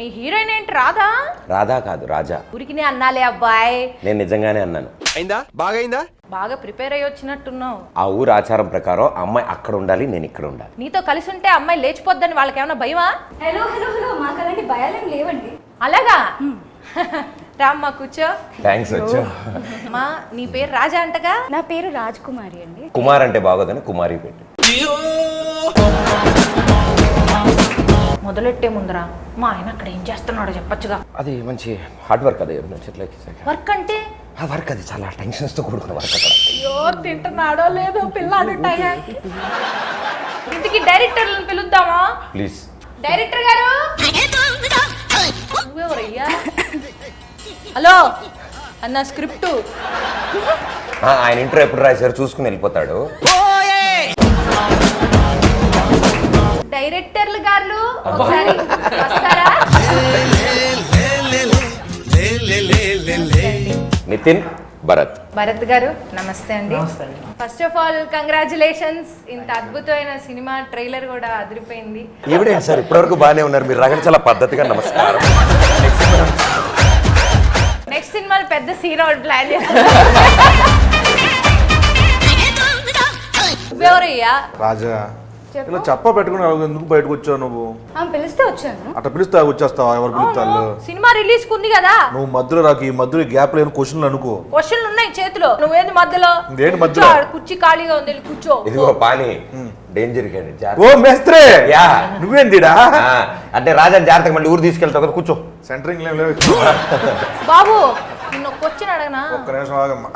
మీ heroine ఏంటి రాధా? రాధా కాదు రాజా. ఊరికినే అన్నాలే అబ్బాయి. నేను నిజంగానే అన్నాను. అయిందా? బాగా అయిందా? బాగా ప్రిపేర్ అయ్యి వచ్చినట్టున్నావు. ఆ ఊరు ఆచారం ప్రకారం అమ్మాయి అక్కడ ఉండాలి, నేను ఇక్కడ ఉండాలి. నీతో కలిసి ఉంటే అమ్మాయి లేచిపోద్దని వాళ్ళకి ఏమైనా భయమా? హలో హలో హలో మాకు అలాంటి భయాలేం లేవండి. అలాగా? రామ్మా కూర్చో. థ్యాంక్స్ వచ్చా. అమ్మా నీ పేరు రాజా అంటగా? నా పేరు రాజ్ కుమారి అండి. కుమార్ అంటే బాగోదని కుమారి పెట్టి. మొదలెట్టే ముందరా మా ఆయన అక్కడ ఏం చేస్తున్నాడో చెప్పొచ్చుగా. అది మంచి హార్డ్ వర్క్. అదే వర్క్ అంటే ఆ వర్క్ అది చాలా టెన్షన్స్ తో కూడుకున్న వర్క్. అక్కడ అయ్యో తింటున్నాడో లేదో పిల్లాడు టయానికి. ఇంటికి డైరెక్టర్లను పిలుద్దామా? ప్లీజ్. డైరెక్టర్ గారు. నువ్వెవరయ్యా? హలో అన్న స్క్రిప్ట్. ఆయన ఇంటర్ ఎప్పుడు రాశారు చూసుకుని వెళ్ళిపోతాడు. డైరెక్టర్లు గారు ఒకసారి వస్తారా? నితిన్, భరత్. భరత్ గారు నమస్తే అండి. First of all congratulations. ఇంత అద్భుతమైన సినిమా ట్రైలర్ కూడా అదిరిపోయింది. ఏమిడే సార్ ఇప్పటివరకు బాగానే ఉన్నారు మీరు. రగడ చాలా పద్ధతిగా నమస్కారం. నెక్స్ట్ సినిమాలో పెద్ద సీన్ ఒకటి ప్లాన్ చేస్తారు. నువ్వెవరయ్యా? రాజా ఇలా చెప్ప పెట్టుకుని ఎందుకు బయటకు వచ్చావు నువ్వు? పిలిస్తే వచ్చాను. అట్లా పిలిస్తే వచ్చేస్తావా? ఎవరు పిలుస్తారు? సినిమా రిలీజ్ కుంది కదా. నువ్వు మధ్యలో రాకి ఈ మధ్యలో గ్యాప్ లేని క్వశ్చన్లు అనుకో. క్వశ్చన్లు ఉన్నాయి చేతిలో. నువ్వేంది మధ్యలో? ఏంటి మధ్యలో? కుర్చీ ఖాళీగా ఉంది కూర్చో. ఇదిగో పాని డేంజర్. ఓ మేస్త్రే యా నువ్వేందిడా? అంటే రాజా జాగ్రత్తగా మళ్ళీ ఊరు తీసుకెళ్తావు కదా, కూర్చో. సెంటరింగ్ బాబు నిన్న క్వశ్చన్ అడగనా? ఒక్క నిమిషం ఆగమ్మా.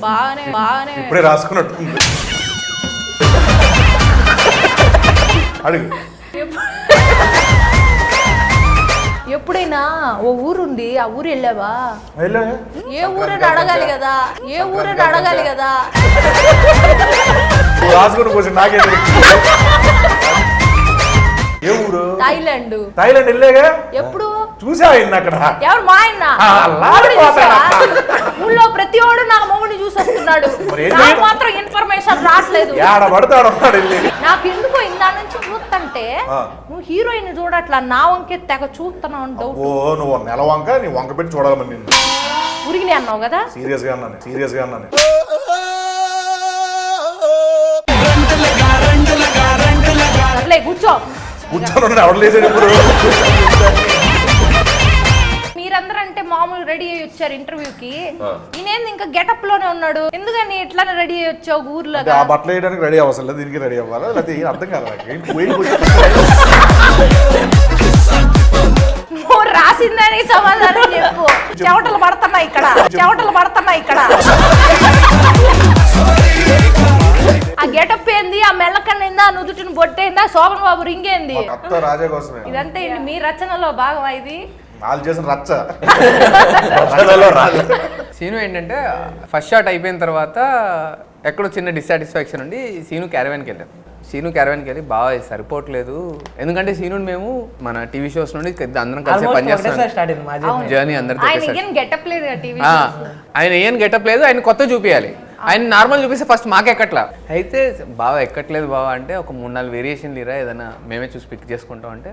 బాగానే బాగానే ఇప్పుడే రాసుకున్నట్టు అడుగు. ఎప్పుడైనా ఓ ఊరుంది, ఆ ఊరు వెళ్ళావా? ఏ ఊరని అడగాలి కదా, ఏ ఊరని అడగాలి కదా. రాసుకుని క్వశ్చన్ నాకే. ఏ ఊరు? థాయిలాండ్. థాయిలాండ్ వెళ్ళాగా? ఎప్పుడు చూసావా అక్కడ? ఎవరు? మా ఆయన. ఊళ్ళో ప్రతి వాడు నా మొగుడిని చూసి వస్తున్నాడు. నాకు మాత్రం ఇన్ఫర్మేషన్ రావట్లేదు. నాకు ఎందుకో ఇందా నుంచి చూస్తుంటే నువ్వు హీరోయిన్ చూడట్లా, నా వంకే తెగ చూస్తున్నావు అని డౌట్. ఓ నువ్వు నెల వంక నీ వంక పెట్టి చూడాలి నిన్ను. ఉరిగినే అన్నావు కదా? సీరియస్ గా అన్నాను, సీరియస్ గా అన్నాను. కూర్చో. కూర్చోను ఎవరు లేచాడు ఇప్పుడు. మీరందరూ అంటే మామూలు రెడీ అయ్యి వచ్చారు ఇంటర్వ్యూకి. ఈయనేంది ఇంకా గెటప్ లోనే ఉన్నాడు? ఎందుకని ఇట్లానే రెడీ అయ్యి వచ్చావు ఊర్లో? ఆ బట్టలు వేయడానికి రెడీ అవసరం లేదు, దీనికి రెడీ అవ్వాలా? లేకపోతే ఏం అర్థం కాదు. నువ్వు రాసిందని సమాధానం చెప్పు. చెవటలు పడుతున్నా ఇక్కడ, చెవటలు పడుతున్నా ఇక్కడ. ఆ గెటప్ ఏంది? ఆ మెల్లకన్నిందా, నుదుటిని బొట్టేందా, శోభన్ బాబు రింగేంది? రాజా కోసమే ఇదంతా ఏంటి మీ రచనలో భాగమా? ఇది వాళ్ళు చేసిన రచ్చ. సీను ఏంటంటే ఫస్ట్ షాట్ అయిపోయిన తర్వాత ఎక్కడో చిన్న డిస్సాటిస్ఫాక్షన్ ఉండి సీను క్యారవాన్కి వెళ్ళాం. సీను క్యారవాన్కి వెళ్ళి బాగా సరిపోవట్లేదు, ఎందుకంటే సీను మేము మన టీవీ షోస్ నుండి అందరం కలిసి పనిచేస్తాం. జర్నీ అందరితో ఆయన ఏం గెటప్ లేదు, ఆయన కొత్త చూపించాలి. ఆయన నార్మల్ చూపిస్తే ఫస్ట్ మాకెక్కట్లా. అయితే బాగా ఎక్కట్లేదు బావా అంటే ఒక 3-4 వేరియేషన్లు ఇరా ఏదైనా మేమే చూసి పిక్ చేసుకుంటాం అంటే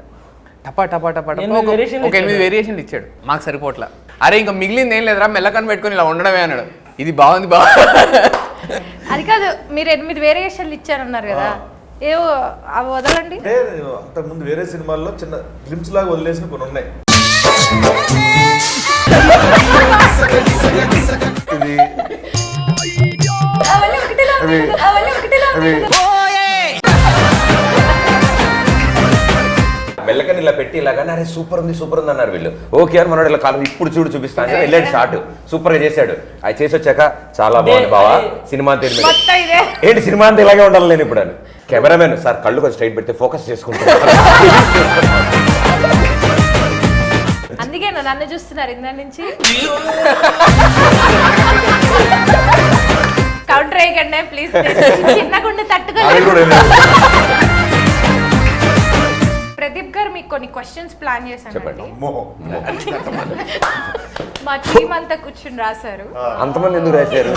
టపా టపా టపా ఒక 8 వేరియేషన్లు ఇచ్చాడు. మాకు సరిపోట్లా. అరే ఇంకా మిగిలింది ఏం లేదురా, మెల్లకని పెట్టుకుని ఇలా ఉండడమే అన్నాడు. ఇది బాగుంది బాగా. అది కాదు, మీరు 8 వేరియేషన్లు ఇచ్చారన్నారు కదా, ఏవో అవి వదలండి. అంతకుముందు వేరే సినిమాల్లో చిన్న గ్లిమ్స్ లాగా వదిలేసిన కొన్ని ఉన్నాయి. మెల్లకని ఇలా పెట్టి ఇలాగానే అరే సూపర్ ఉంది సూపర్ ఉంది అన్నారు వీళ్ళు. ఓకే అని మనోడు ఇలా కాలం ఇప్పుడు చూడు చూపిస్తా అంటే వెళ్ళాడు. షార్ట్ సూపర్ గా చేశాడు. అది చేసి వచ్చాక చాలా బాగుంది బావా సినిమా అంతా ఏంటి సినిమా అంతా ఇలాగే ఉండాలి నేను ఇప్పుడు అని. కెమెరామెన్ సార్ కళ్ళు కొంచెం స్ట్రైట్ పెడితే ఫోకస్ చేసుకుంటాను. అందుకే నన్ను చూస్తున్నారు ఇందా నుంచి. కౌంటర్ వేయకండి ప్లీజ్. చిన్నగుండి తట్టుకోలేదు. ప్రదీప్ గారు మీకు కొన్ని క్వశ్చన్స్ ప్లాన్ చేశాను. మా టీం అంతా కూర్చుని రాశారు. అంతమంది ఎందుకు రాశారు?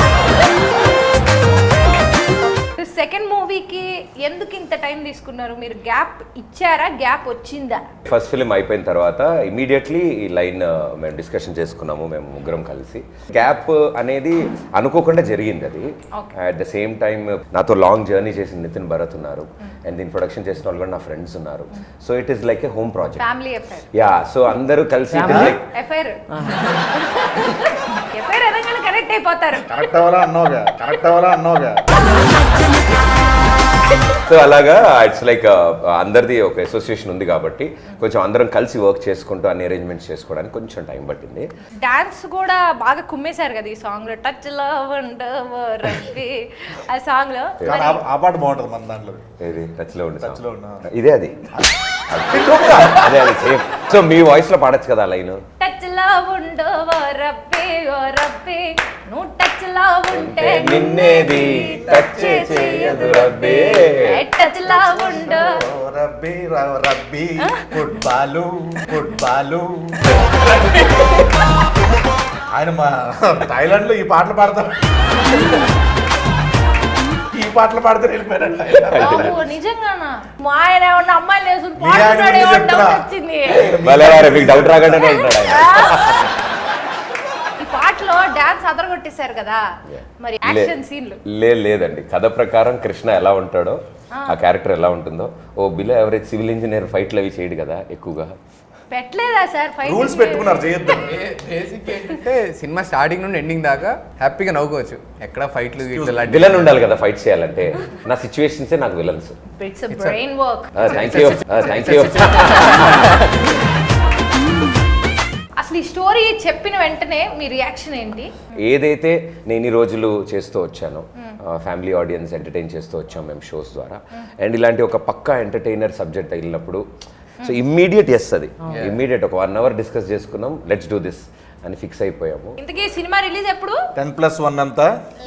సెకండ్ మూవీకి ఎందుకు ఇంత టైం తీసుకున్నారు? మీరు గ్యాప్ ఇచ్చారా, గ్యాప్ వచ్చిందా? ఫస్ట్ ఫిలిం అయిపోయిన తర్వాత ఇమీడియట్లీ ఈ లైన్ మేము డిస్కషన్ చేసుకున్నాము, మేము ముగ్గురం కలిసి. గ్యాప్ అనేది అనుకోకుండా జరిగింది అది. అట్ ద సేమ్ టైం నాతో లాంగ్ జర్నీ చేసిన నితిన్ భరత్ ఉన్నారు, అండ్ దీని ప్రొడక్షన్ చేసిన వాళ్ళు కూడా నా ఫ్రెండ్స్ ఉన్నారు. So it is like A home project, family affair. Yeah, so అందరూ కలిసి అఫైర్ అఫైర్ అనగానే కనెక్ట్ అయిపోతారు. కరెక్ట్ అవ్వాలా అన్నోగా. సో అలాగా ఇట్స్ లైక్ అందరిది ఒక అసోసియేషన్ ఉంది కాబట్టి కొంచెం అందరం కలిసి వర్క్ చేసుకుంటూ అన్ని అరేంజ్మెంట్స్ చేసుకోవడానికి కొంచెం టైం పట్టింది. డాన్స్ కూడా బాగా కుమ్మేశారు కదా ఈ సాంగ్ లో, టచ్ లవ్ ఆ సాంగ్ లో. ఆ పాట బాగుంటుంది మన దాంట్లో. ఏది టచ్ లో ఉంది? టచ్ లో ఉన్నా ఇదే అది అదే అది సేమ్. సో మీ వాయిస్ లో పాడొచ్చు కదా లైన్. టచ్ లవ్ ఉండో రబ్బే ఓ రబ్బే, నువ్వు టచ్ లవ్ ఉంటే నిన్నేది టచ్ చేయదు రబ్బే, టచ్ లవ్ ఉండో రబ్బీ రబ్బీ ఫుట్బాలు. ఆయన మా థాయిలాండ్ లో ఈ పాటలు పాడతారు, ఈ పాటలు పాడతారు వెళ్ళిపోయారు. నిజంగానా? మా ఆయన ఏమన్నా అమ్మాయిలు వేసుకుని పాడుతున్నాడేమో డౌట్ వచ్చింది. మీకు డౌట్ రాగానే ఉంటాడు ఆయన. ఈ పాటలో డాన్స్ అదరగొట్టేశారు కదా, మరి యాక్షన్ సీన్లు? లేదండి, కథ ప్రకారం కృష్ణ ఎలా ఉంటాడో ఆ క్యారెక్టర్ ఎలా ఉంటుందో. ఓ బిలో ఎవరేజ్ సివిల్ ఇంజనీర్ ఫైట్లు అవి చేయడు కదా ఎక్కువగా. పెట్టలేదా సార్ ఫైట్? రూల్స్ పెట్టుకున్నారు చేయొద్దు. బేసిక్ ఏంటంటే సినిమా స్టార్టింగ్ నుండి ఎండింగ్ దాకా హ్యాపీగా నవ్వుకోవచ్చు. ఎక్కడ ఫైట్లు విలన్ ఉండాలి కదా ఫైట్ చేయాలంటే. నా సిచ్యువేషన్సే నాకు villains. It's a brain work. Thank you. అసలు ఈ స్టోరీ చెప్పిన వెంటనే మీ రియాక్షన్ ఏంటి? ఏదైతే నేను ఈ రోజులు చేస్తూ వచ్చానో, ఫ్యామిలీ ఆడియన్స్ ఎంటర్టైన్ చేస్తూ వచ్చాం మేము షోస్ ద్వారా, అండ్ ఇలాంటి ఒక పక్కా ఎంటర్టైనర్ సబ్జెక్ట్ అయినప్పుడు సో ఇమ్మీడియట్ ఎస్, అది ఇమ్మీడియట్ ఒక 1 hour డిస్కస్ చేసుకున్నాం, లెట్స్ డూ దిస్ అని ఫిక్స్ అయిపోయాము. ఇంతకీ సినిమా రిలీజ్ ఎప్పుడు? 10+1 అంతా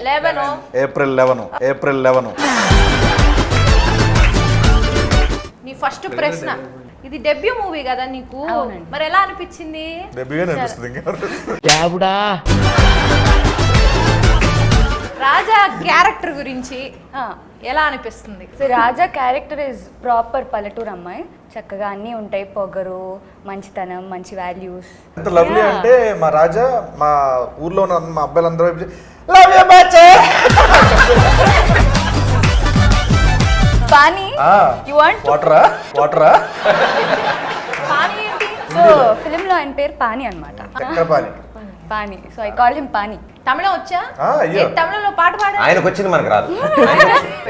11 ఏప్రిల్ 11. నీ ఫస్ట్ ప్రశ్న, ఇది డెబ్యూ మూవీ కదా నీకు, మరి ఎలా అనిపించింది? డెబ్యూగానే అనిపిస్తుంది. రాజా క్యారెక్టర్ గురించి ఎలా అనిపిస్తుంది? So Raja character is proper పల్లెటూరు అమ్మాయి, చక్కగా అన్నీ ఉంటాయి, పొగరు, మంచితనం, మంచి వాల్యూస్. ఎంత లవ్లీ అంటే మా రాజా మా ఊర్లో ఉన్న మా అబ్బాయిలందరూ పానీ యు వాంట్ వాటరా. పానీ ఏంటి? సో ఫిలిం లో ఆయన పేరు పానీ అన్నమాట. Paani, so I call him Paani. తమిళం వచ్చా? అయ్యో, తమిళంలో పాట పాడ. ఆయనకు వచ్చింది మనకు రాదు.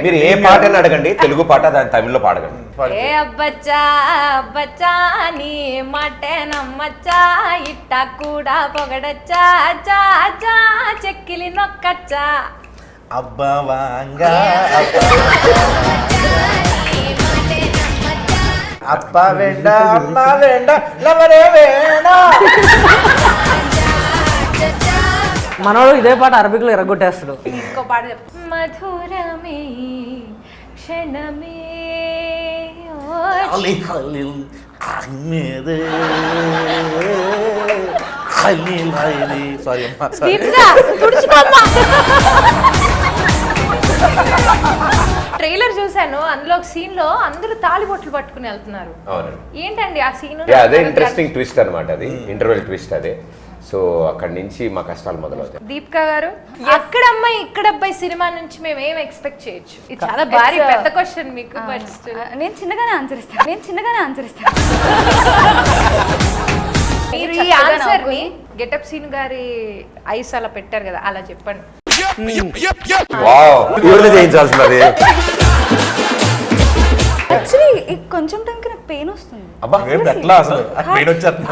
మీరు ఏ పాట అని అడగండి, తెలుగు పాట దాని తమిళ్లో పాడగండి. ఏ అబ్బచ్చా అబ్బచ్చా నీ మాటే నమ్మచ్చా, ఇట్ట కూడా పొగడచ్చా, చా చా చెక్కిలి నొక్కచ్చా, అబ్బవాంగా అప్ప వెండ అమ్మ వెండ లవరే వేణ. మనోడు ఇదే పాట అరబిక్ లో ఎరగొట్టేస్తాడు. ఇంకో పాట చెప్పు. మధురమే క్షణమే సారీ ట్రైలర్ చూసాను, అందులో ఒక సీన్ లో అందరూ తాళిబొట్లు పట్టుకుని వెళ్తున్నారు. ఏంటండి ఆ సీన్? అదే ఇంట్రెస్టింగ్ ట్విస్ట్ అనమాట, అది ఇంటర్వెల్ ట్విస్ట్ అదే. సో అక్కడి నుంచి మా కష్టాలు మొదలవుతాయి. దీపిక గారు, అక్కడ అమ్మాయి ఇక్కడ అబ్బాయి సినిమా నుంచి మేము ఏం ఎక్స్పెక్ట్ చేయొచ్చు? ఇది చాలా భారీ పెద్ద క్వశ్చన్ మీకు. నేను చిన్నగానే ఆన్సర్ ఇస్తాను. మీరు ఈ ఆన్సర్ ని గెటప్ సీన్ గారి ఐస్ అలా పెట్టారు కదా, అలా చెప్పండి. చేయించాల్సినది. యాక్చువల్లీ కొంచెం టైంకి నాకు పెయిన్ వస్తుంది. ఎట్లా అసలు పెయిన్ వచ్చేస్తుంది.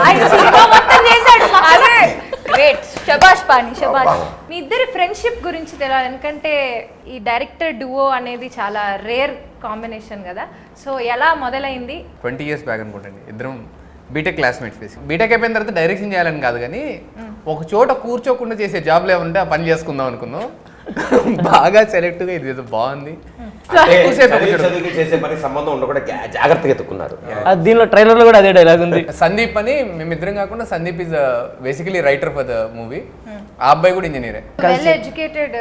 గ్రేట్, శబాష్ పాని, శబాష్. మీ ఇద్దరి ఫ్రెండ్షిప్ గురించి తెలియాలి, ఎందుకంటే ఈ డైరెక్టర్ డువో అనేది చాలా రేర్ కాంబినేషన్ కదా. సో ఎలా మొదలైంది? 20 years బ్యాక్ అనుకుంటండి. ఇద్దరం బీటెక్ క్లాస్మేట్స్. బీటెక్ అయిపోయిన తర్వాత డైరెక్షన్ చేయాలని కాదు కానీ ఒక చోట కూర్చోకుండా చేసే జాబ్లు ఏమంటే ఆ పని చేసుకుందాం అనుకున్నాం. బాగా సెలెక్ట్గా ఇది ఏదో బాగుంది. అంటే చదువుకి చేసే పని సంబంధం ఉండకుండా జాగ్రత్తగా ఎత్తుకున్నారు. దీనిలో ట్రైలర్ లో కూడా అదే డైలాగ్ ఉంది. సందీప్ అని మేమిద్దరం కాకుండా Sandeep is basically writer for the movie. ఆ అబ్బాయి కూడా ఇంజనీరే. Well educated.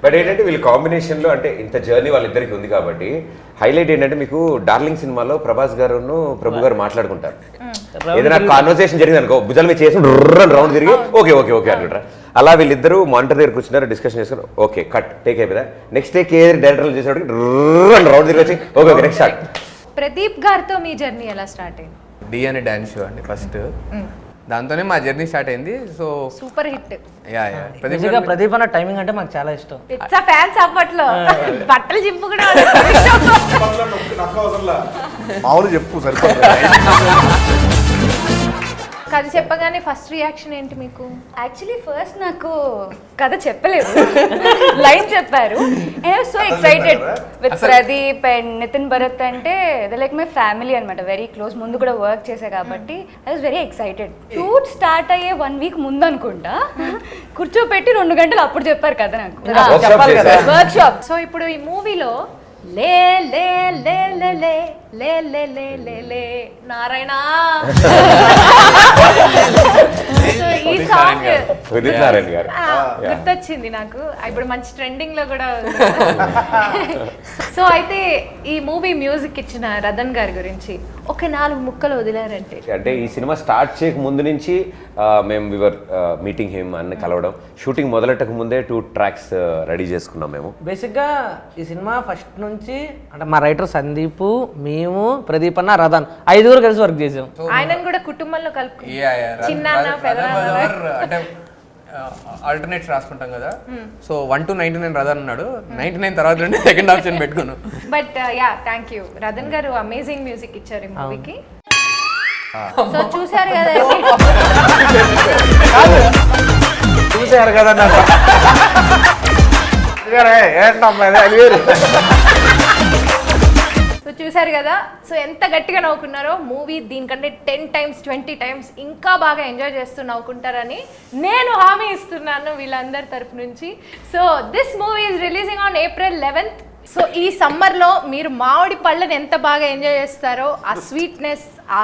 బట్ ఏంటంటే వీళ్ళ కాంబినేషన్ లో అంటే ఇంత జర్నీ వాళ్ళిద్దరికి ఉంది కాబట్టి హైలైట్ ఏంటంటే మీకు డార్లింగ్ సినిమాలో ప్రభాస్ గారును ప్రభు గారు మాట్లాడుకుంటారు. ఏదైనా కాన్వర్సేషన్ జరిగింది అనుకో భుజాల మీద చేసి రౌండ్ తిరిగి ఓకే ఓకే ఓకే అనుకుంటారు. అలా వీళ్ళిద్దరూ మానిటర్ దగ్గర కూర్చున్నారు, డిస్కషన్ చేసుకున్నారు. ఓకే కట్ టేక్ అయిపోయిందా, నెక్స్ట్ టేక్ ఏ డైరెక్టర్ చేసేవాడికి రౌండ్ తిరిగి వచ్చి okay okay next shot. Pradeep గారితో మీ జర్నీ ఎలా స్టార్ట్ అయింది? డి అనే డాన్స్ షో అండి ఫస్ట్, దాంతోనే మా జర్నీ స్టార్ట్ అయింది. So super hit. ప్రదీప్ అన్న టైమింగ్ అంటే మాకు చాలా ఇష్టం. ఇట్స్ ఫ్యాన్స్ అప్పట్లో బట్టలు చింపు కూడా మామూలు చెప్పు సరిపోతుంది. కథ చెప్పగానే ఫస్ట్ రియాక్షన్ ఏంటి మీకు? యాక్చువల్లీ ఫస్ట్ నాకు కథ చెప్పలేదు, లైన్ చెప్పారు. So excited with Pradeep and Nitin Bharat అంటే దే లైక్ మై ఫ్యామిలీ అనమాట, వెరీ క్లోజ్. ముందు కూడా వర్క్ చేసా కాబట్టి I was very excited. Shoot start అయ్యే 1 week ముందు అనుకుంటా కూర్చోపెట్టి 2 గంటలు అప్పుడు చెప్పారు కదా నాకు, చెప్పాలి కదా వర్క్ షాప్. సో ఇప్పుడు ఈ మూవీలో లే లే లే లే లే లే లే లే లే లే నారాయణ ఈ సాంగ్ గుర్తొచ్చింది నాకు, ఇప్పుడు మంచి ట్రెండింగ్ లో కూడా. సో అయితే ఈ మూవీ మ్యూజిక్ ఇచ్చిన రతన్ గారి గురించి ఒక 4 ముక్కలు వదిలారంటే. అంటే ఈ సినిమా స్టార్ట్ చేయక ముందు నుంచి మేము వివర్ మీటింగ్ హిమ్ అన్ని కలవడం, షూటింగ్ మొదలెట్టక ముందే 2 tracks రెడీ చేసుకున్నాం మేము. బేసిక్గా ఈ సినిమా ఫస్ట్ నుంచి అంటే మా రైటర్ సందీప్, మేము, ప్రదీప్ అన్న, రతన్ 5 కలిసి వర్క్ చేసాం. ఆయనను కూడా కుటుంబంలో కలుపు చిన్న అంటే ఆల్టర్నేట్స్ రాసుకుంటాం కదా. సో 1 to 99 రథన్ అన్నాడు, 99 తర్వాత నుండి సెకండ్ ఆప్షన్ పెట్టుకున్నాను. But ya thank you Ratan garu, amazing music ఇచ్చారు ఈ మూవీకి. సో చూసారు కదా, చూసారు కదా సో చూసారు కదా, సో ఎంత గట్టిగా నవ్వుకున్నారో. మూవీ దీనికంటే 10 times 20 times ఇంకా బాగా ఎంజాయ్ చేస్తూ నవ్వుకుంటారని నేను హామీ ఇస్తున్నాను వీళ్ళందరి తరఫు నుంచి. So this movie is releasing on April 11th. So ఈ సమ్మర్లో మీరు మామిడి పళ్ళని ఎంత బాగా ఎంజాయ్ చేస్తారో, ఆ స్వీట్నెస్, ఆ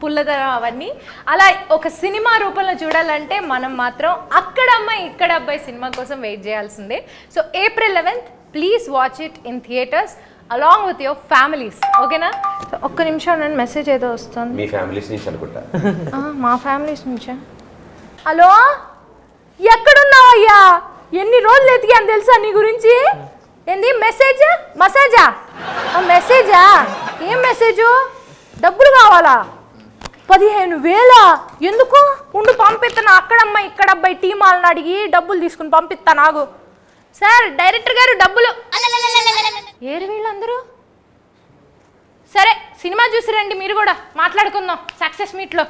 పుల్లదనం, అవన్నీ అలా ఒక సినిమా రూపంలో చూడాలంటే మనం మాత్రం అక్కడ అమ్మాయి ఇక్కడ అబ్బాయి సినిమా కోసం వెయిట్ చేయాల్సిందే. So April 11th please watch it in theatres along with your families. ఓకేనా? ఒక్క నిమిషం, నేను మెసేజ్ ఏదో వస్తుంది. మీ ఫ్యామిలీస్ నుంచి అనుకుంటా. మా ఫ్యామిలీస్ నుంచా? హలో, ఎక్కడున్నావయ్యా? ఎన్ని రోజులు ఎతికాను తెలుసా నీ గురించి. ఏంది మెసేజ్? మసాజా? మెసేజా? ఏం మెసేజు? డబ్బులు కావాలా? 15,000? ఎందుకు? ఉండు పంపిస్తాను. అక్కడమ్మ ఇక్కడ అబ్బాయి టీం వాళ్ళని అడిగి డబ్బులు తీసుకుని పంపిస్తా. నాకు సార్ డైరెక్టర్ గారు డబ్బులు. ఏరు వీళ్ళందరూ? సరే సినిమా చూసి రండి, మీరు కూడా మాట్లాడుకుందాం సక్సెస్ మీట్లో.